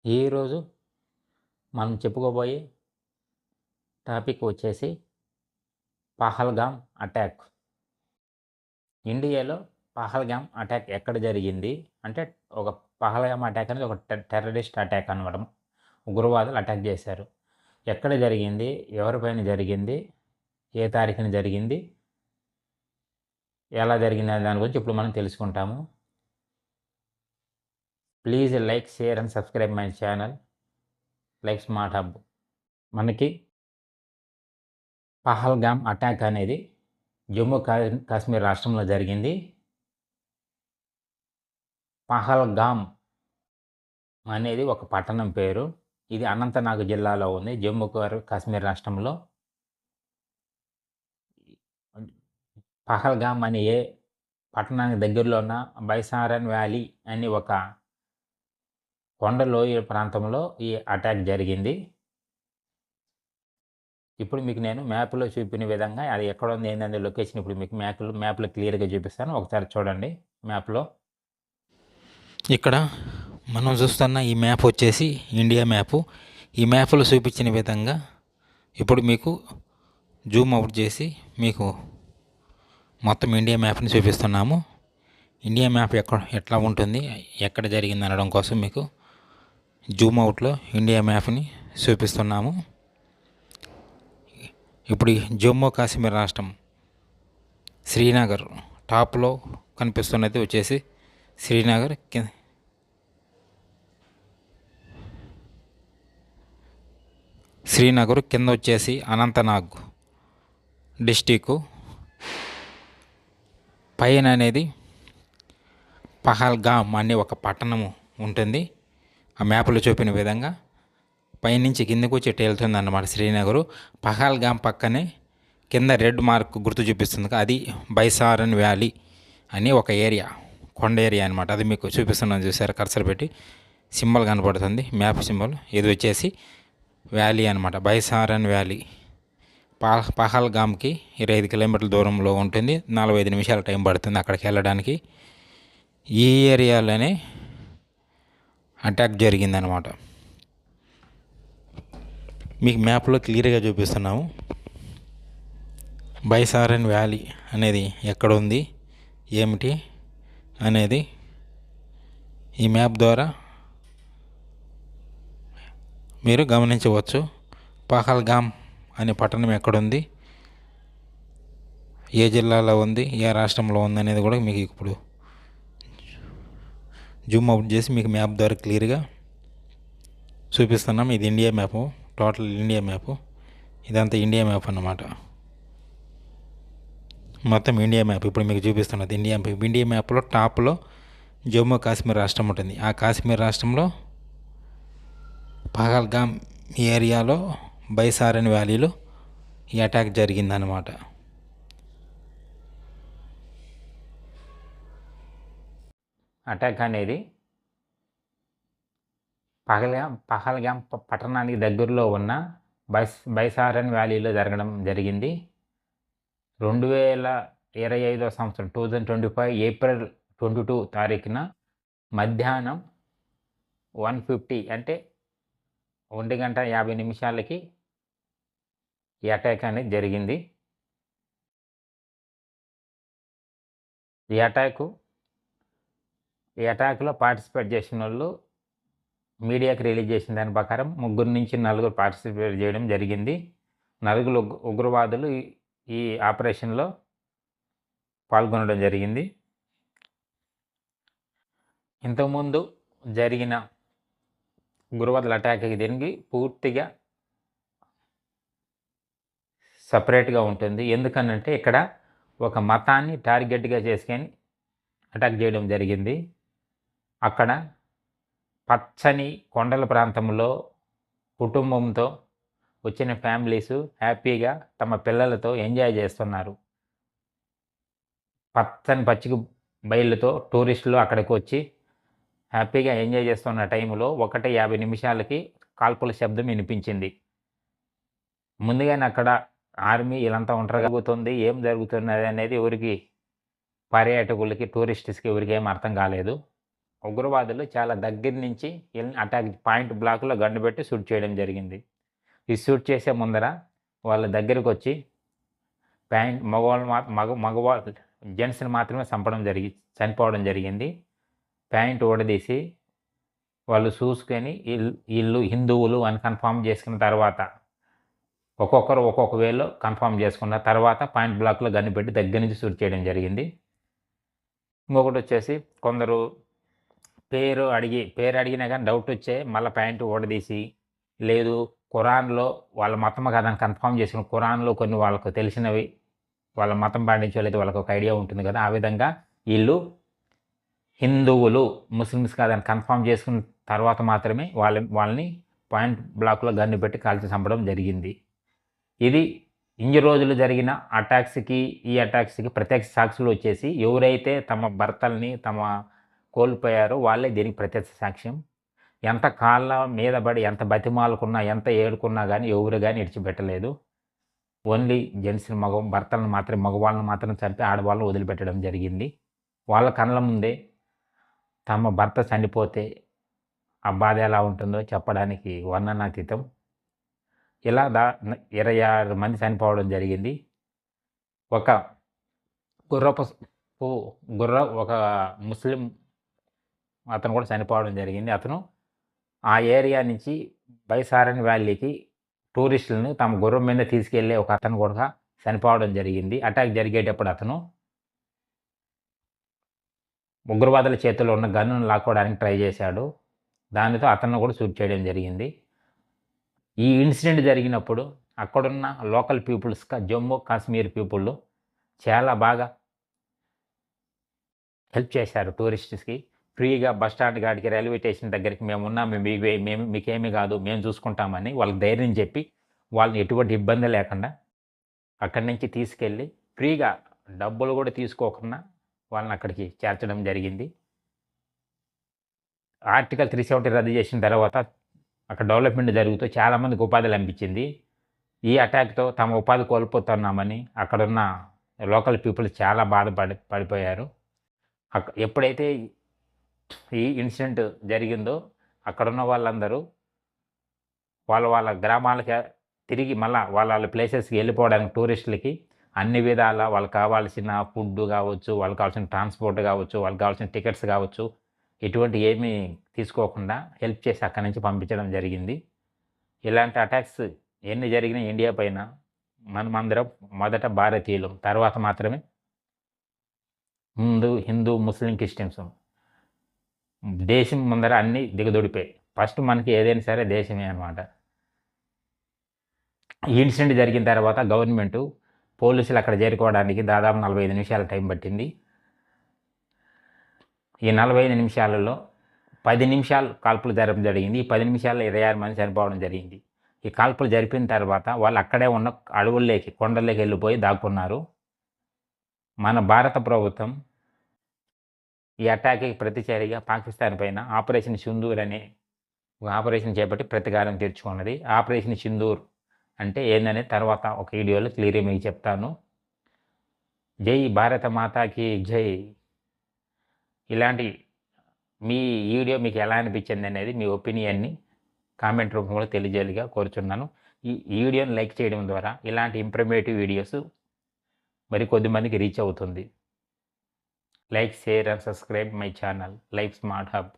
ఈరోజు మనం చెప్పుకోబోయే టాపిక్ వచ్చేసి పహల్గామ్ అటాక్. ఇండియాలో పహల్గామ్ అటాక్ ఎక్కడ జరిగింది అంటే, ఒక పహల్గామ్ అటాక్ అనేది ఒక టెర్రరిస్ట్ అటాక్ అనమాట. ఉగ్రవాదులు అటాక్ చేశారు. ఎక్కడ జరిగింది? ఎవరిపైన జరిగింది? ఏ తారీఖున జరిగింది? ఎలా జరిగింది అనే దాని గురించి ఇప్పుడు మనం తెలుసుకుంటాము. Please like, share and subscribe my channel like smart hub. మనకి పహల్గామ్ అటాక్ అనేది జమ్మూ కాశ్మీర్ రాష్ట్రంలో జరిగింది. పహల్గామ్ అనేది ఒక పట్టణం పేరు. ఇది అనంతనాగ్ జిల్లాలో ఉంది, జమ్మూ కాశ్మీర్ రాష్ట్రంలో. పహల్గామ్ అనే ఏ పట్టణానికి దగ్గరలో ఉన్న బైసారన్ వ్యాలీ అని ఒక కొండ లోయ ప్రాంతంలో ఈ అటాక్ జరిగింది. ఇప్పుడు మీకు నేను మ్యాప్లో చూపిన విధంగా అది ఎక్కడ ఉంది ఏంటనే లొకేషన్ ఇప్పుడు మీకు మ్యాప్లో క్లియర్గా చూపిస్తాను. ఒకసారి చూడండి మ్యాప్లో. ఇక్కడ మనం చూస్తున్న ఈ మ్యాప్ వచ్చేసి ఇండియా మ్యాపు. ఈ మ్యాప్లో చూపించిన విధంగా ఇప్పుడు మీకు జూమ్ అవుట్ చేసి మీకు మొత్తం ఇండియా మ్యాప్ని చూపిస్తున్నాము. ఇండియా మ్యాప్ ఎట్లా ఉంటుంది, ఎక్కడ జరిగింది అనడం కోసం మీకు జూమ్ అవుట్లో ఇండియా మ్యాప్ని చూపిస్తున్నాము. ఇప్పుడు జమ్మూ కాశ్మీర్ రాష్ట్రం శ్రీనగర్ టాప్లో కనిపిస్తున్నది వచ్చేసి శ్రీనగర్. శ్రీనగర్ కింద వచ్చేసి అనంతనాగ్ డిస్టిక్. పైన అనేది పహల్గామ్ అనే ఒక పట్టణము ఉంటుంది. ఆ మ్యాప్లో చూపిన విధంగా పైనుంచి కిందకు వచ్చి వెళ్తుంది అన్నమాట శ్రీనగర్. పహల్గామ్ పక్కనే కింద రెడ్ మార్క్ గుర్తు చూపిస్తుంది, అది బైసారన్ వ్యాలీ అని ఒక ఏరియా, కొండ ఏరియా అనమాట. అది మీకు చూపిస్తున్నాను, చూసారు కర్సర్ పెట్టి సింబల్ కనపడుతుంది, మ్యాప్ సింబల్. ఇది వచ్చేసి వ్యాలీ అనమాట, బైసారన్ వ్యాలీ. పహల్గామ్కి 25 కిలోమీటర్ల దూరంలో ఉంటుంది. 45 నిమిషాల టైం పడుతుంది అక్కడికి వెళ్ళడానికి. ఈ ఏరియాలోనే అటాక్ జరిగిందనమాట. మీకు మ్యాప్లో క్లియర్గా చూపిస్తున్నాము. బైసారన్ వ్యాలీ అనేది ఎక్కడ ఉంది, ఏమిటి అనేది ఈ మ్యాప్ ద్వారా మీరు గమనించవచ్చు. పహల్గామ్ అనే పట్టణం ఎక్కడుంది, ఏ జిల్లాలో ఉంది, ఏ రాష్ట్రంలో ఉంది అనేది కూడా మీకు ఇప్పుడు జూమ్ అవుట్ చేసి మీకు మ్యాప్ ద్వారా క్లియర్గా చూపిస్తున్నాం. ఇది India map, total India map. ఇదంతా ఇండియా మ్యాప్ అన్నమాట, మొత్తం ఇండియా మ్యాప్ ఇప్పుడు మీకు చూపిస్తున్నది ఇండియా మ్యాప్. ఇండియా మ్యాప్లో టాప్లో జమ్మూ కాశ్మీర్ రాష్ట్రం ఉంటుంది. ఆ కాశ్మీర్ రాష్ట్రంలో పహల్గామ్ ఏరియాలో బైసారన్ వ్యాలీలో ఈ అటాక్ జరిగిందనమాట. అటాక్ అనేది పహల్గామ్ పట్టణానికి దగ్గరలో ఉన్న బైసారన్ వ్యాలీలో జరగడం జరిగింది. 2025 సంవత్సరం 2025 ఏప్రిల్ 22 తారీఖున మధ్యాహ్నం 1:50 అంటే 1:50 ఈ అటాక్ అనేది జరిగింది. ఈ అటాక్లో పార్టిసిపేట్ చేసిన వాళ్ళు మీడియాకి రిలీజ్ చేసిన దాని ప్రకారం 3 నుంచి 4 పార్టిసిపేట్ చేయడం జరిగింది. 4 ఉగ్రవాదులు ఈ ఆపరేషన్లో పాల్గొనడం జరిగింది. ఇంతకుముందు జరిగిన ఉగ్రవాదుల అటాక్కి దీనికి పూర్తిగా సపరేట్గా ఉంటుంది. ఎందుకనంటే ఇక్కడ ఒక మతాన్ని టార్గెట్గా చేసుకొని అటాక్ చేయడం జరిగింది. అక్కడ పచ్చని కొండల ప్రాంతంలో కుటుంబంతో వచ్చిన ఫ్యామిలీస్ హ్యాపీగా తమ పిల్లలతో ఎంజాయ్ చేస్తున్నారు. పచ్చిక బయళ్ళతో టూరిస్టులు అక్కడికి వచ్చి హ్యాపీగా ఎంజాయ్ చేస్తున్న టైంలో 1:50 కాల్పుల శబ్దం వినిపించింది. ముందుగానే అక్కడ ఆర్మీ వీళ్ళంతా జరుగుతుంది, ఏం జరుగుతున్నది అనేది ఎవరికి, పర్యాటకులకి, టూరిస్ట్స్కి ఎవరికి ఏం అర్థం కాలేదు. ఉగ్రవాదులు చాలా దగ్గర నుంచి అటాక్ పాయింట్ బ్లాక్‌లో గన్ను పెట్టి షూట్ చేయడం జరిగింది. ఈ షూట్ చేసే ముందర వాళ్ళ దగ్గరకొచ్చి మగవాళ్ళు మగవాళ్ళు జెంట్స్‌ని మాత్రమే చనిపోవడం జరిగింది. ప్యాంట్ ఊడదీసి వాళ్ళు చూసుకొని ఈళ్ళు హిందువులు అని కన్ఫర్మ్ చేసుకున్న తర్వాత ఒక్కొక్కరు ఒక్కొక్క వేలో కన్ఫర్మ్ చేసుకున్న తర్వాత పాయింట్ బ్లాక్‌లో గన్ను పెట్టి దగ్గర నుంచి షూట్ చేయడం జరిగింది. ఇంకొకటొచ్చేసి కొందరు పేరు అడిగినా గానీ డౌటొచ్చే మళ్ళా ప్యాంటు ఊడదీసి, లేదు ఖురాన్‌లో వాళ్ళ మతం కాదని కన్ఫర్మ్ చేసుకుని ఖురాన్‌లో కొన్ని వాళ్ళకు తెలిసినవి వాళ్ళ మతం పాటించే వాళ్ళకి ఒక ఐడియా ఉంటుంది కదా! ఆ విధంగా ఈళ్ళు హిందువులు, ముస్లిమ్స్ కాదని కన్ఫర్మ్ చేసుకున్న తర్వాత మాత్రమే వాళ్ళని పాయింట్ బ్లాక్‌లో గన్ను పెట్టి కాల్చి చంపడం జరిగింది. ఇది ఇన్ని రోజులు జరిగిన ఈ అటాక్స్‌కి ప్రత్యక్ష సాక్షులు వచ్చేసి ఎవరైతే తమ భర్తల్ని కోల్పోయారో వాళ్ళే దీనికి ప్రత్యక్ష సాక్ష్యం. ఎంత కాళ్ళ మీద పడి ఎంత బతిమాలుకున్నా, ఎంత ఏడుకున్నా గానీ ఎవరు గానీ విడిచిపెట్టలేదు. ఓన్లీ జెంట్స్‌ని మగవాళ్ళని మాత్రం చంపి ఆడవాళ్ళని వదిలిపెట్టడం జరిగింది. వాళ్ళ కళ్ళ ముందే తమ భర్త చనిపోతే ఆ బాధ ఎలా ఉంటుందో చెప్పడానికి వర్ణనాతీతం. ఇలా 26 మంది చనిపోవడం జరిగింది. ఒక ఒక ముస్లిం అతను కూడా చనిపోవడం జరిగింది. అతను ఆ ఏరియా నుంచి బైసారన్ వ్యాలీకి టూరిస్టులను తమ గుర్రం మీద తీసుకెళ్ళే ఒక అతను కూడా చనిపోవడం జరిగింది. అటాక్ జరిగేటప్పుడు అతను ఉగ్రవాదుల చేతిలో ఉన్న గన్నును లాక్కోవడానికి ట్రై చేశాడు. దానితో అతన్ని కూడా షూట్ చేయడం జరిగింది. ఈ ఇన్సిడెంట్ జరిగినప్పుడు అక్కడున్న local peoples Jammu Kashmir people చాలా బాగా హెల్ప్ చేశారు టూరిస్ట్స్‌కి. ఫ్రీగా బస్ స్టాండ్ కాడికి, రైల్వే స్టేషన్ దగ్గరికి మేమున్నాం, మీకేమీ కాదు, మేము చూసుకుంటామని వాళ్ళకి ధైర్యం చెప్పి, వాళ్ళని ఎటువంటి ఇబ్బంది లేకుండా అక్కడి నుంచి తీసుకెళ్ళి ఫ్రీగా డబ్బులు కూడా తీసుకోకుండా వాళ్ళని అక్కడికి చేర్చడం జరిగింది. ఆర్టికల్ 370 రద్దు చేసిన తర్వాత అక్కడ డెవలప్‌మెంట్ జరుగుతూ చాలామందికి ఉపాధి లభించింది. ఈ అటాక్‌తో తమ ఉపాధి కోల్పోతున్నామని అక్కడున్న లోకల్ పీపుల్స్ చాలా పడిపోయారు. ఎప్పుడైతే ఈ ఇన్సిడెంట్ జరిగిందో అక్కడున్న వాళ్ళందరూ వాళ్ళ గ్రామాలకి తిరిగి మళ్ళా వాళ్ళ ప్లేసెస్‌కి వెళ్ళిపోవడానికి టూరిస్టులకి అన్ని విధాలా వాళ్ళకి కావాల్సిన ఫుడ్ కావచ్చు, వాళ్ళకి కావాల్సిన ట్రాన్స్‌పోర్ట్ కావచ్చు, వాళ్ళకి కావాల్సిన టికెట్స్ కావచ్చు, ఎటువంటివి ఏమీ తీసుకోకుండా హెల్ప్ చేసి అక్కడి నుంచి పంపించడం జరిగింది. ఇలాంటి అటాక్స్ ఎన్ని జరిగినా ఇండియా పైన మనమందరం మొదట భారతీయులం. తర్వాత మాత్రమే హిందూ, ముస్లిం, క్రిస్టియన్స్. దేశం ముందర అన్నీ దిగదొడిపాయి. ఫస్ట్ మనకి ఏదైనా సరే దేశమే అనమాట. ఈ ఇన్సిడెంట్ జరిగిన తర్వాత గవర్నమెంటు పోలీసులు అక్కడ చేరుకోవడానికి దాదాపు 45 నిమిషాల టైం పట్టింది. ఈ 45 నిమిషాలలో 10 నిమిషాలు కాల్పులు జరపడం జరిగింది. ఈ 10 నిమిషాల్లో 26 మంది చనిపోవడం జరిగింది. ఈ కాల్పులు జరిపిన తర్వాత వాళ్ళు అక్కడే ఉన్న అడవుల్లోకి, కొండల్లోకి వెళ్ళిపోయి దాక్కున్నారు. మన భారత ప్రభుత్వం ఈ అటాక్‌కి ప్రతిచర్యగా పాకిస్తాన్ పైన ఆపరేషన్ సింధూర్ అనే ఒక ఆపరేషన్ చేపట్టి ప్రతీకారం తీర్చుకున్నది. ఆపరేషన్ సింధూర్ అంటే ఏందనేది తర్వాత ఒక వీడియోలో క్లియర్‌గా మీకు చెప్తాను. జై భారత మాతాకి జై. ఇలాంటి మీ వీడియో మీకు ఎలా అనిపించింది అనేది మీ ఒపీనియన్ని కామెంట్ రూపంలో తెలియజేయాలిగా కోరుచున్నాను. ఈ వీడియోని లైక్ చేయడం ద్వారా ఇలాంటి ఇన్ఫర్మేటివ్ వీడియోస్ మరి కొద్దిమందికి రీచ్ అవుతుంది. Like, share and subscribe my channel life smart hub.